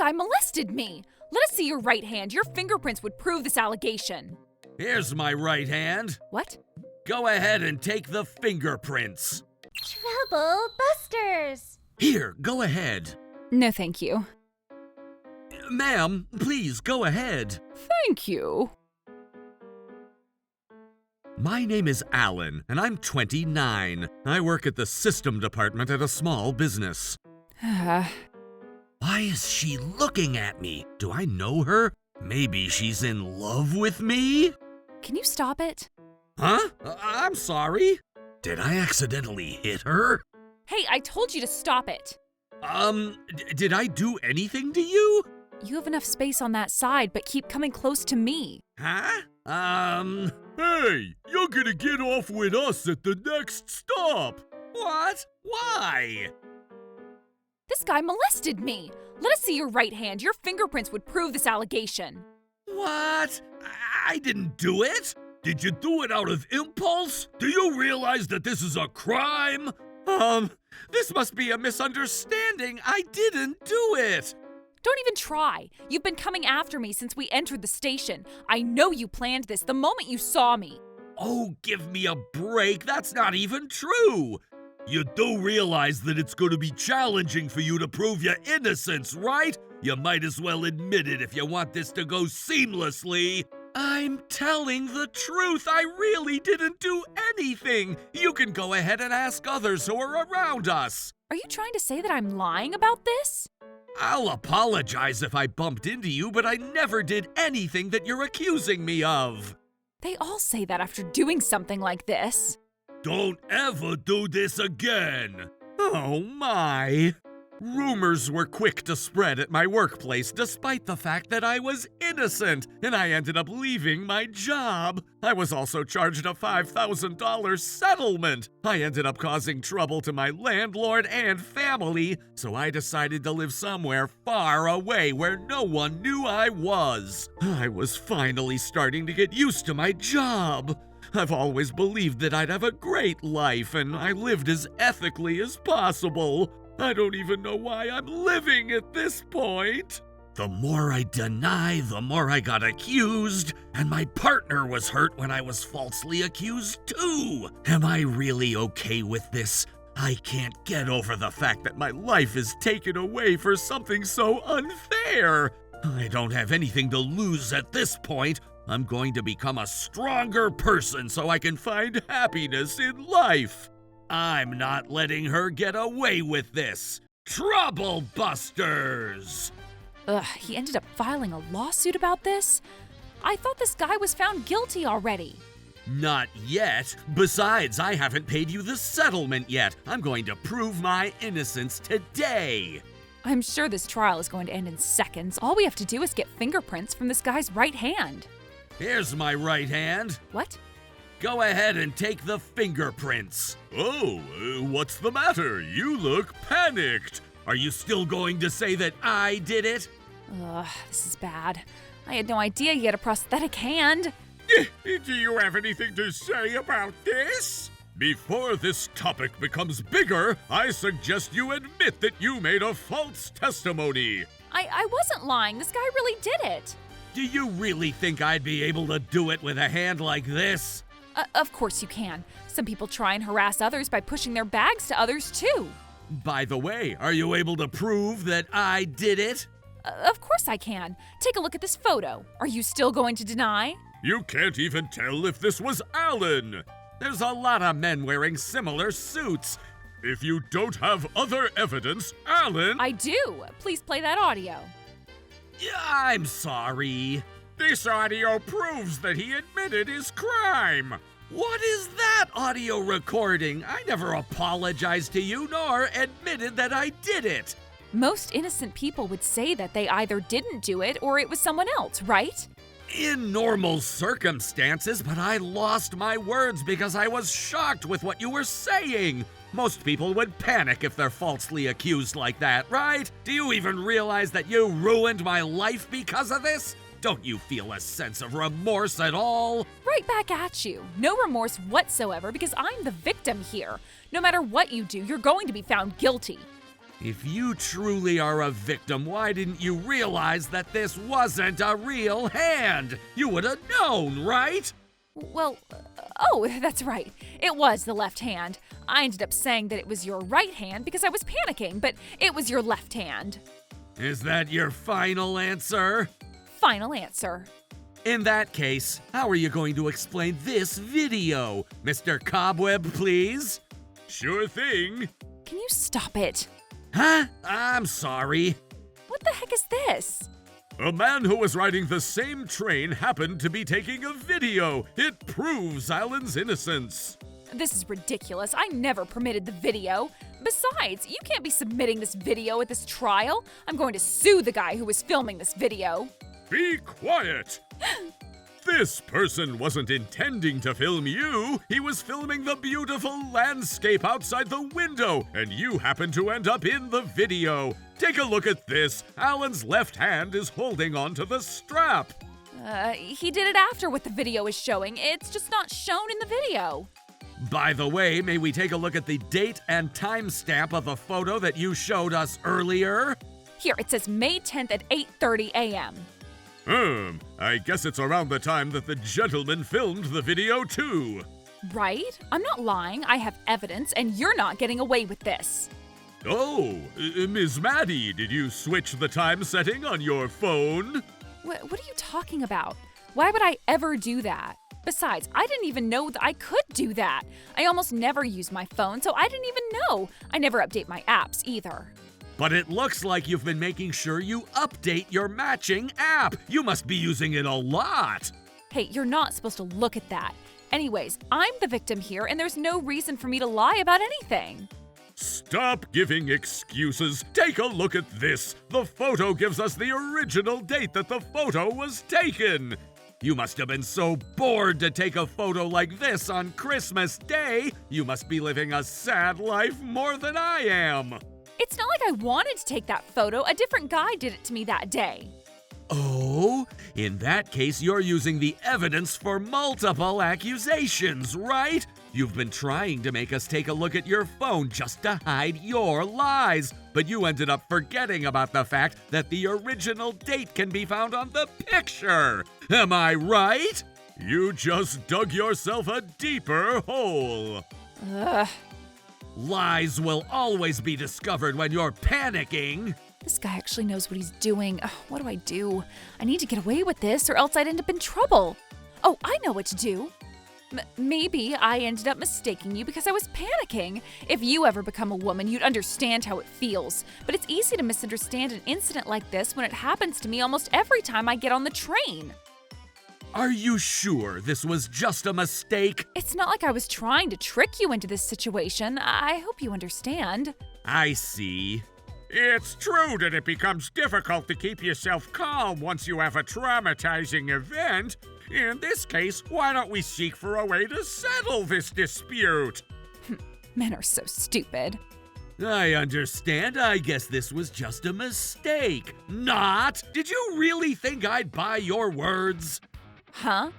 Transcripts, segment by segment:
guy molested me. Let us see your right hand. Your fingerprints would prove this allegation. Here's my right hand. What? Go ahead and take the fingerprints. Trouble busters! Here, go ahead. No, thank you. Ma'am, please go ahead. Thank you. My name is Alan, and I'm 29. I work at the system department at a small business. Why is she looking at me? Do I know her? Maybe she's in love with me? Can you stop it? Huh? I'm sorry. Did I accidentally hit her? Hey, I told you to stop it. Did I do anything to you? You have enough space on that side, but keep coming close to me. Huh? Hey, you're gonna get off with us at the next stop. What? Why? This guy molested me. Let us see your right hand. Your fingerprints would prove this allegation. What? I didn't do it. Did you do it out of impulse? Do you realize that this is a crime? This must be a misunderstanding. I didn't do it. Don't even try. You've been coming after me since we entered the station. I know you planned this the moment you saw me. Oh, give me a break. That's not even true. You do realize that it's going to be challenging for you to prove your innocence, right? You might as well admit it if you want this to go seamlessly. I'm telling the truth. I really didn't do anything. You can go ahead and ask others who are around us. Are you trying to say that I'm lying about this? I'll apologize if I bumped into you, but I never did anything that you're accusing me of. They all say that after doing something like this. Don't ever do this again. Oh my. Rumors were quick to spread at my workplace despite the fact that I was innocent, and I ended up leaving my job. I was also charged a $5,000 settlement. I ended up causing trouble to my landlord and family, so I decided to live somewhere far away where no one knew I was. I was finally starting to get used to my job. I've always believed that I'd have a great life, and I lived as ethically as possible. I don't even know why I'm living at this point. The more I deny, the more I got accused, and my partner was hurt when I was falsely accused too. Am I really okay with this? I can't get over the fact that my life is taken away for something so unfair. I don't have anything to lose at this point. I'm going to become a stronger person so I can find happiness in life. I'm not letting her get away with this. Trouble busters! Ugh, he ended up filing a lawsuit about this? I thought this guy was found guilty already. Not yet. Besides, I haven't paid you the settlement yet. I'm going to prove my innocence today. I'm sure this trial is going to end in seconds. All we have to do is get fingerprints from this guy's right hand. Here's my right hand. What? Go ahead and take the fingerprints. Oh, what's the matter? You look panicked. Are you still going to say that I did it? Ugh, this is bad. I had no idea you had a prosthetic hand. Do you have anything to say about this? Before this topic becomes bigger, I suggest you admit that you made a false testimony. I wasn't lying. This guy really did it. Do you really think I'd be able to do it with a hand like this? Of course you can. Some people try and harass others by pushing their bags to others, too. By the way, are you able to prove that I did it? Of course I can. Take a look at this photo. Are you still going to deny? You can't even tell if this was Alan. There's a lot of men wearing similar suits. If you don't have other evidence, Alan... I do. Please play that audio. Yeah, I'm sorry. This audio proves that he admitted his crime. What is that audio recording? I never apologized to you nor admitted that I did it. Most innocent people would say that they either didn't do it or it was someone else, right? In normal circumstances, but I lost my words because I was shocked with what you were saying. Most people would panic if they're falsely accused like that, right? Do you even realize that you ruined my life because of this? Don't you feel a sense of remorse at all? Right back at you. No remorse whatsoever because I'm the victim here. No matter what you do, you're going to be found guilty. If you truly are a victim, why didn't you realize that this wasn't a real hand? You would have known, right? Well, oh, that's right. It was the left hand. I ended up saying that it was your right hand because I was panicking, but it was your left hand. Is that your final answer? Final answer. In that case, how are you going to explain this video? Mr. Cobweb, please? Sure thing. Can you stop it? Huh? I'm sorry. What the heck is this? A man who was riding the same train happened to be taking a video. It proves Alan's innocence. This is ridiculous. I never permitted the video. Besides, you can't be submitting this video at this trial. I'm going to sue the guy who was filming this video. Be quiet! This person wasn't intending to film you. He was filming the beautiful landscape outside the window, and you happened to end up in the video. Take a look at this. Alan's left hand is holding onto the strap. He did it after what the video is showing. It's just not shown in the video. By the way, may we take a look at the date and timestamp of the photo that you showed us earlier? Here, it says May 10th at 8:30 a.m. I guess it's around the time that the gentleman filmed the video too. Right? I'm not lying. I have evidence, and you're not getting away with this. Oh, Ms. Maddie, did you switch the time setting on your phone? What are you talking about? Why would I ever do that? Besides, I didn't even know that I could do that. I almost never use my phone, so I didn't even know. I never update my apps either. But it looks like you've been making sure you update your matching app. You must be using it a lot. Hey, you're not supposed to look at that. Anyways, I'm the victim here, and there's no reason for me to lie about anything. Stop giving excuses. Take a look at this. The photo gives us the original date that the photo was taken. You must have been so bored to take a photo like this on Christmas Day. You must be living a sad life more than I am. It's not like I wanted to take that photo. A different guy did it to me that day. Oh, in that case, you're using the evidence for multiple accusations, right? You've been trying to make us take a look at your phone just to hide your lies, but you ended up forgetting about the fact that the original date can be found on the picture. Am I right? You just dug yourself a deeper hole. Ugh. Lies will always be discovered when you're panicking. This guy actually knows what he's doing. Ugh, what do? I need to get away with this or else I'd end up in trouble. Oh, I know what to do. Maybe I ended up mistaking you because I was panicking. If you ever become a woman, you'd understand how it feels. But it's easy to misunderstand an incident like this when it happens to me almost every time I get on the train. Are you sure this was just a mistake? It's not like I was trying to trick you into this situation. I hope you understand. I see. It's true that it becomes difficult to keep yourself calm once you have a traumatizing event. In this case, why don't we seek for a way to settle this dispute? Men are so stupid. I understand. I guess this was just a mistake. Not? Did you really think I'd buy your words? Huh?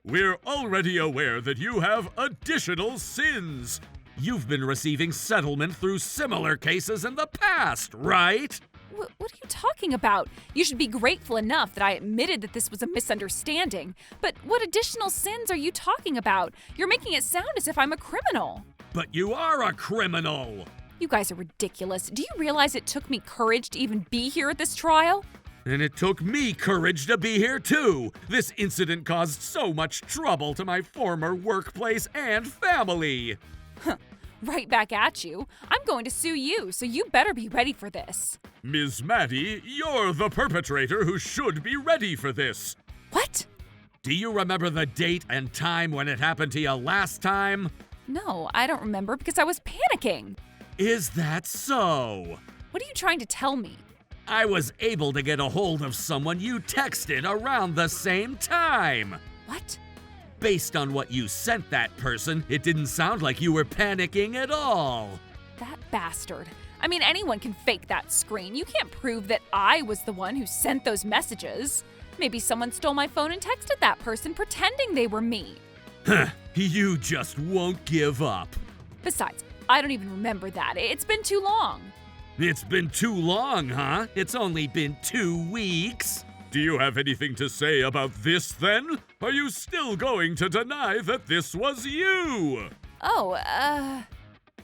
We're already aware that you have additional sins. You've been receiving settlement through similar cases in the past, right? What are you talking about? You should be grateful enough that I admitted that this was a misunderstanding. But what additional sins are you talking about? You're making it sound as if I'm a criminal. But you are a criminal. You guys are ridiculous. Do you realize it took me courage to even be here at this trial? And it took me courage to be here too. This incident caused so much trouble to my former workplace and family. Right back at you. I'm going to sue you, so you better be ready for this. Ms. Maddie, you're the perpetrator who should be ready for this. What? Do you remember the date and time when it happened to you last time? No, I don't remember because I was panicking. Is that so? What are you trying to tell me? I was able to get a hold of someone you texted around the same time. What? Based on what you sent that person, it didn't sound like you were panicking at all. That bastard. I mean, anyone can fake that screen. You can't prove that I was the one who sent those messages. Maybe someone stole my phone and texted that person pretending they were me. Huh, you just won't give up. Besides, I don't even remember that. It's been too long. It's been too long, huh? It's only been 2 weeks. Do you have anything to say about this then? Are you still going to deny that this was you? Oh,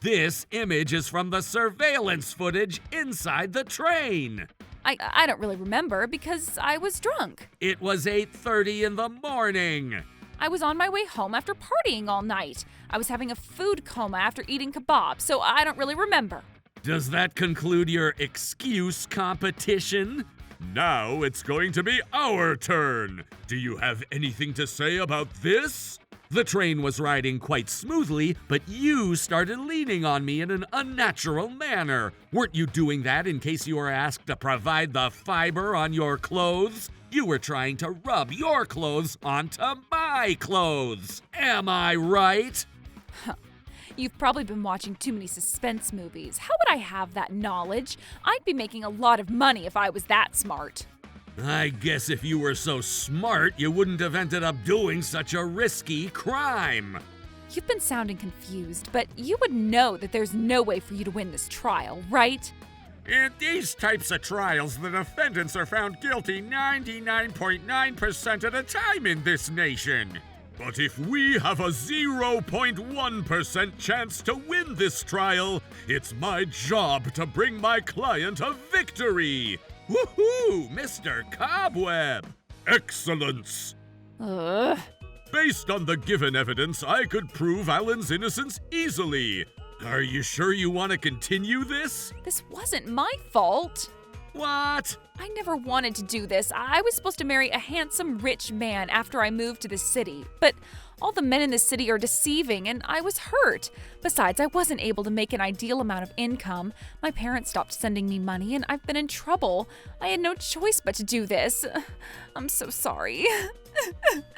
This image is from the surveillance footage inside the train. I don't really remember because I was drunk. It was 8:30 in the morning. I was on my way home after partying all night. I was having a food coma after eating kebab, so I don't really remember. Does that conclude your excuse competition? Now it's going to be our turn. Do you have anything to say about this? The train was riding quite smoothly, but you started leaning on me in an unnatural manner. Weren't you doing that in case you were asked to provide the fiber on your clothes? You were trying to rub your clothes onto my clothes. Am I right? You've probably been watching too many suspense movies. How would I have that knowledge? I'd be making a lot of money if I was that smart. I guess if you were so smart, you wouldn't have ended up doing such a risky crime. You've been sounding confused, but you would know that there's no way for you to win this trial, right? In these types of trials, the defendants are found guilty 99.9% of the time in this nation. But if we have a 0.1% chance to win this trial, it's my job to bring my client a victory. Woohoo, Mr. Cobweb! Excellence! Based on the given evidence, I could prove Alan's innocence easily. Are you sure you want to continue this? This wasn't my fault. What? I never wanted to do this. I was supposed to marry a handsome, rich man after I moved to the city. But all the men in the city are deceiving, and I was hurt. Besides, I wasn't able to make an ideal amount of income. My parents stopped sending me money, and I've been in trouble. I had no choice but to do this. I'm so sorry.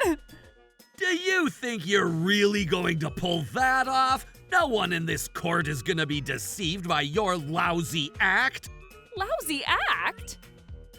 Do you think you're really going to pull that off? No one in this court is gonna be deceived by your lousy act. Lousy act?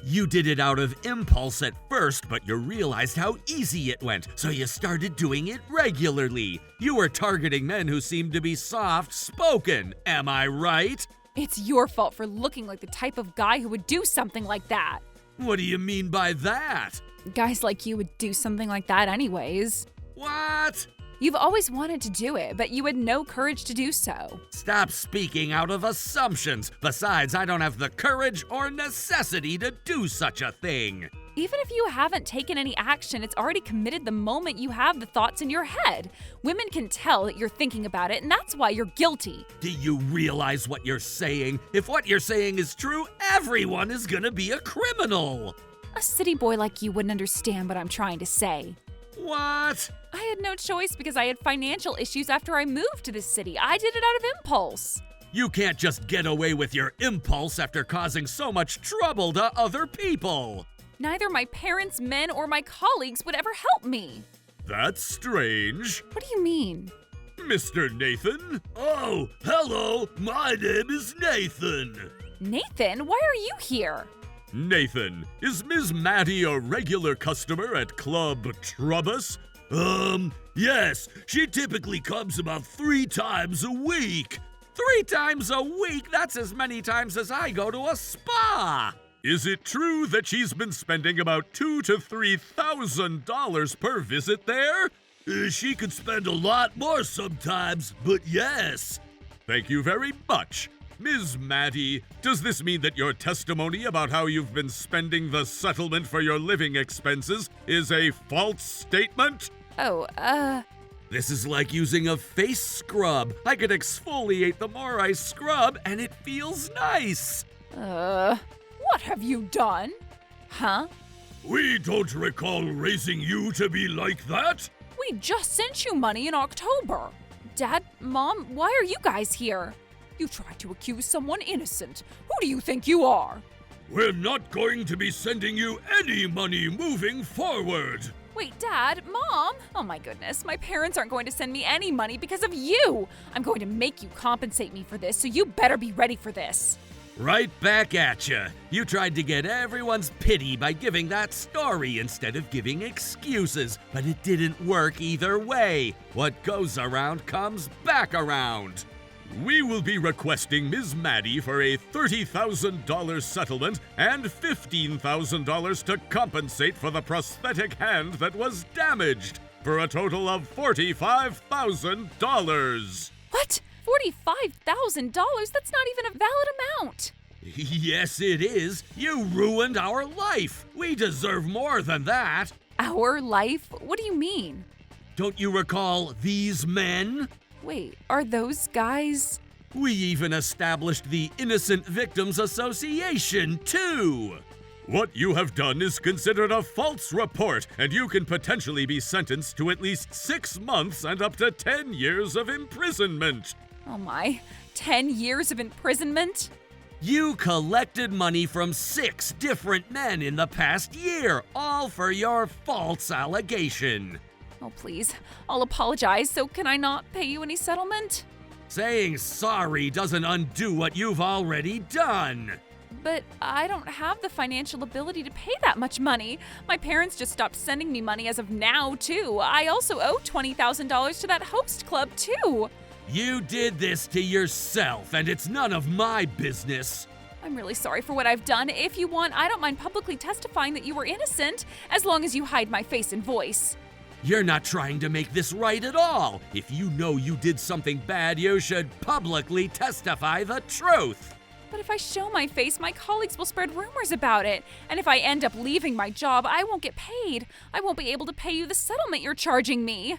You did it out of impulse at first, but you realized how easy it went, so you started doing it regularly. You were targeting men who seemed to be soft-spoken, am I right? It's your fault for looking like the type of guy who would do something like that. What do you mean by that? Guys like you would do something like that anyways. What? You've always wanted to do it, but you had no courage to do so. Stop speaking out of assumptions. Besides, I don't have the courage or necessity to do such a thing. Even if you haven't taken any action, it's already committed the moment you have the thoughts in your head. Women can tell that you're thinking about it, and that's why you're guilty. Do you realize what you're saying? If what you're saying is true, everyone is gonna be a criminal. A city boy like you wouldn't understand what I'm trying to say. What? I had no choice because I had financial issues after I moved to this city. I did it out of impulse. You can't just get away with your impulse after causing so much trouble to other people. Neither my parents, men, or my colleagues would ever help me. That's strange. What do you mean? Mr. Nathan? Oh, hello. My name is Nathan. Nathan, why are you here? Nathan, is Ms. Maddie a regular customer at Club Trubbus? Yes. She typically comes about 3 times a week. 3 times a week? That's as many times as I go to a spa. Is it true that she's been spending about $2,000 to $3,000 per visit there? She could spend a lot more sometimes, but yes. Thank you very much. Ms. Maddie, does this mean that your testimony about how you've been spending the settlement for your living expenses is a false statement? This is like using a face scrub. I could exfoliate the more I scrub, and it feels nice. What have you done? Huh? We don't recall raising you to be like that. We just sent you money in October. Dad, Mom, why are you guys here? You tried to accuse someone innocent. Who do you think you are? We're not going to be sending you any money moving forward. Wait, Dad, Mom? Oh my goodness, my parents aren't going to send me any money because of you. I'm going to make you compensate me for this, so you better be ready for this. Right back at you. You tried to get everyone's pity by giving that story instead of giving excuses, but it didn't work either way. What goes around comes back around. We will be requesting Ms. Maddie for a $30,000 settlement and $15,000 to compensate for the prosthetic hand that was damaged, for a total of $45,000. What? $45,000? That's not even a valid amount. Yes, it is. You ruined our life. We deserve more than that. Our life? What do you mean? Don't you recall these men? Wait, are those guys? We even established the Innocent Victims Association, too. What you have done is considered a false report, and you can potentially be sentenced to at least 6 months and up to 10 years of imprisonment. Oh my, 10 years of imprisonment? You collected money from 6 different men in the past year, all for your false allegation. Oh, please. I'll apologize, so can I not pay you any settlement? Saying sorry doesn't undo what you've already done. But I don't have the financial ability to pay that much money. My parents just stopped sending me money as of now, too. I also owe $20,000 to that host club, too. You did this to yourself, and it's none of my business. I'm really sorry for what I've done. If you want, I don't mind publicly testifying that you were innocent, as long as you hide my face and voice. You're not trying to make this right at all. If you know you did something bad, you should publicly testify the truth. But if I show my face, my colleagues will spread rumors about it. And if I end up leaving my job, I won't get paid. I won't be able to pay you the settlement you're charging me.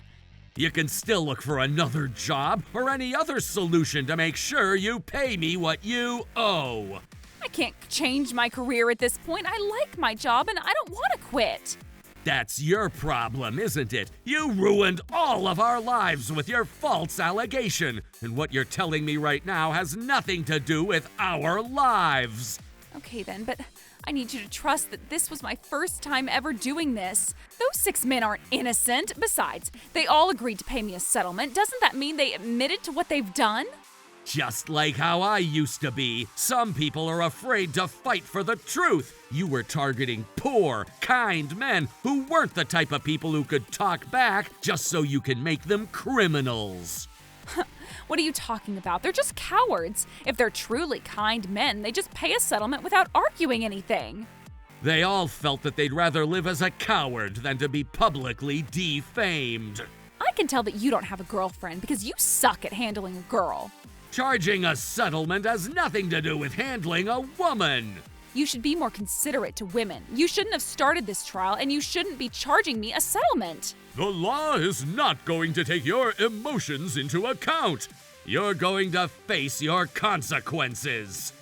You can still look for another job or any other solution to make sure you pay me what you owe. I can't change my career at this point. I like my job and I don't want to quit. That's your problem, isn't it? You ruined all of our lives with your false allegation, and what you're telling me right now has nothing to do with our lives. Okay then, but I need you to trust that this was my first time ever doing this. Those 6 men aren't innocent. Besides, they all agreed to pay me a settlement. Doesn't that mean they admitted to what they've done? Just like how I used to be. Some people are afraid to fight for the truth. You were targeting poor, kind men who weren't the type of people who could talk back just so you can make them criminals. What are you talking about? They're just cowards. If they're truly kind men, they just pay a settlement without arguing anything. They all felt that they'd rather live as a coward than to be publicly defamed. I can tell that you don't have a girlfriend because you suck at handling a girl. Charging a settlement has nothing to do with handling a woman. You should be more considerate to women. You shouldn't have started this trial, and you shouldn't be charging me a settlement. The law is not going to take your emotions into account. You're going to face your consequences.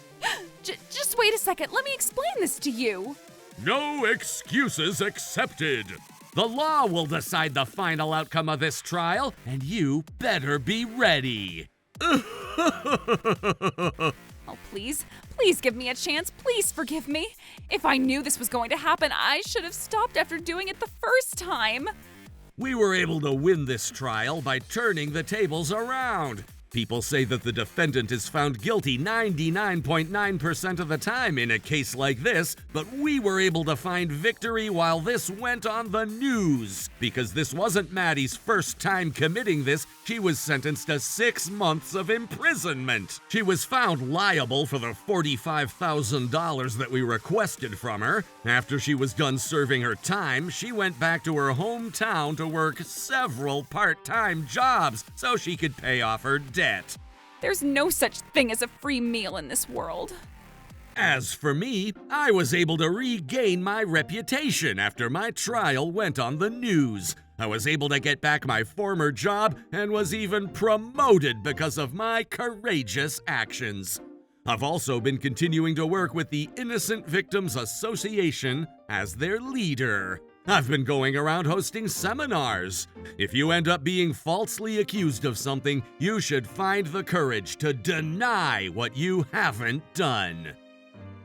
Just wait a second. Let me explain this to you. No excuses accepted. The law will decide the final outcome of this trial, and you better be ready. Oh, please give me a chance. Please forgive me. If I knew this was going to happen, I should have stopped after doing it the first time. We were able to win this trial by turning the tables around. People say that the defendant is found guilty 99.9% of the time in a case like this, but we were able to find victory while this went on the news. Because this wasn't Maddie's first time committing this, she was sentenced to 6 months of imprisonment. She was found liable for the $45,000 that we requested from her. After she was done serving her time, she went back to her hometown to work several part-time jobs so she could pay off her debt. There's no such thing as a free meal in this world. As for me, I was able to regain my reputation after my trial went on the news. I was able to get back my former job and was even promoted because of my courageous actions. I've also been continuing to work with the Innocent Victims Association as their leader. I've been going around hosting seminars. If you end up being falsely accused of something, you should find the courage to deny what you haven't done.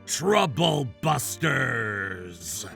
Trouble Busters!